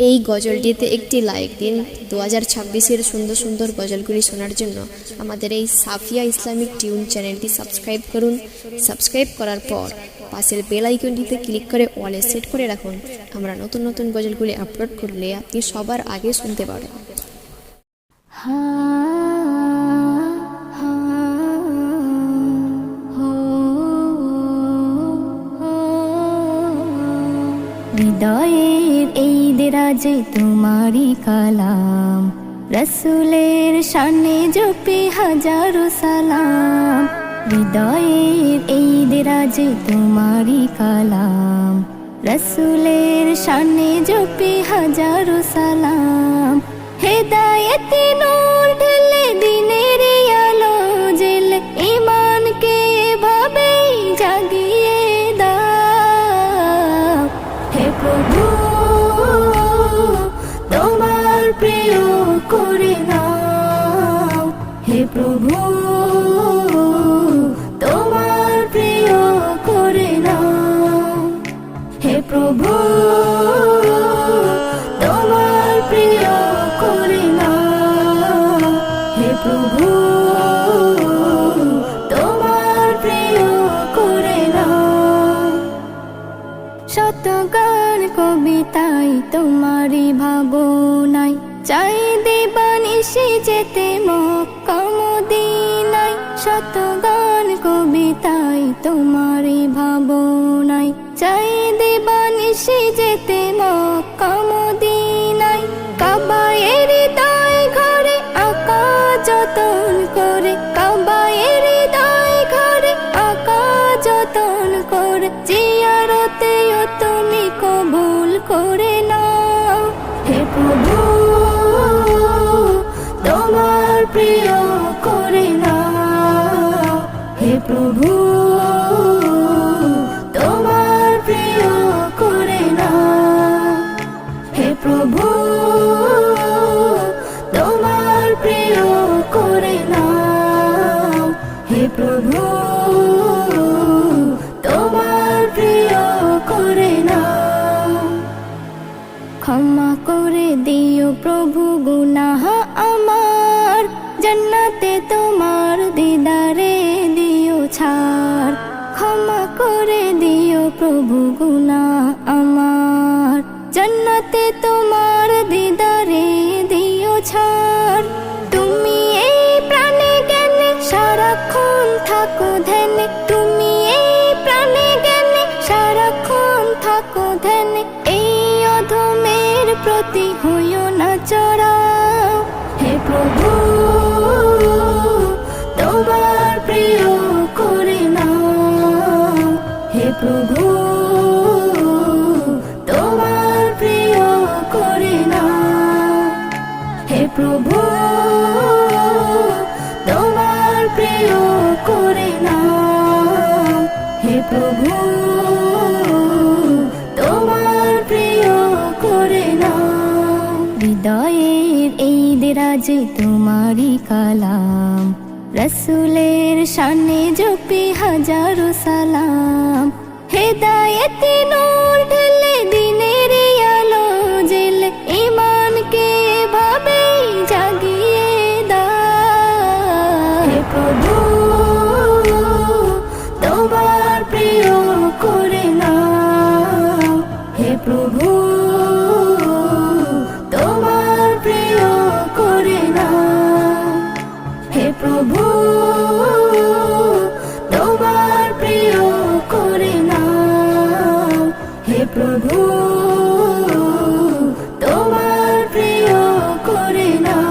এই গজলটিতে একটি লাইক দিন। 2026-এর সুন্দর সুন্দর গজলগুলি শোনার জন্য আমাদের এই সাফিয়া ইসলামিক টিউন চ্যানেলটি সাবস্ক্রাইব করুন। সাবস্ক্রাইব করার পর পাশের বেল আইকনটিতে ক্লিক করে অলে সেট করে রাখুন। আমরা নতুন নতুন গজলগুলি আপলোড করলে আপনি সবার আগে শুনতে পারেন। হৃদয়ের এই দেরাজে তোমারি কালাম, রসুলের শানে জপি হাজারো সালাম। হৃদয়ের এই দেরাজে তোমারি কালাম, রসুলের শানে জপি হাজারো সালাম। হেদায়েতে নূর ঢেলে দিনের আলো জেলে ঈমানকে এভাবে জাগিয়ে দাও। হে প্রভু তোমার প্রিয় করে নাও, হে প্রভু তোমার প্রিয় করে নাও, হে প্রভু তোমার প্রিয় করে নাও, হে প্রভু তোমার প্রিয় করে নাও। শত গান কবিতায় তোমারই ভাবনায় চাই দিবানিশি যেতে মক্কা মদিনায়। শত গান কবিতায় তোমারই ভাবনায় চাই দিবানিশি যেতে মক্কা মদিনায়। কাবায়ের হৃদয় ঘরে আকা যতন করে, কাবায়ের হৃদয় ঘরে আকা যতন করে, জিয়ারতেও তুমি কবুল করে নাও। হে প্রভু তোমার প্রিয় করে নাও, হে প্রভু তোমার প্রিয় করে নাও, হে প্রভু তোমার প্রিয় করে নাও, হে প্রভু তোমার প্রিয় করে নাও। ক্ষমা করে দিও প্রভু গুনাহ আমার, জান্নাতে তোমার দিদারে দিও ছাড়। ক্ষমা করে দিও প্রভু গুনাহ আমার, জান্নাতে তোমার দিদারে দিও ছাড়। তুমি এই প্রাণে জ্ঞানে সারাক্ষণ থাকো ধ্যানে, তুমি এই প্রাণে জ্ঞানে সারাক্ষণ থাকো ধ্যানে। এই অধমের প্রতি হইও না চড়াও। হে প্রভু তোমার প্রিয় করে নাও, হে প্রভু তোমার প্রিয় করে নাও, হে প্রভু তোমার প্রিয় করে নাও, হে প্রভু তোমার প্রিয় করে নাও। হৃদয়ের এই দেরাজে তোমারি কালাম, রসুলের শানে জপি হাজারো সালাম। হেদায়েতে নূর ঢেলে দিনের আলো জেলে ঈমানকে এভাবে জাগিয়ে দাও। হে প্রভু তোমার প্রিয় করে নাও, হে প্রভু তোমার প্রিয় করে নাও, হে প্রভু তোমার প্রিয় করে নাও, হে প্রভু তোমার প্রিয় করে নাও।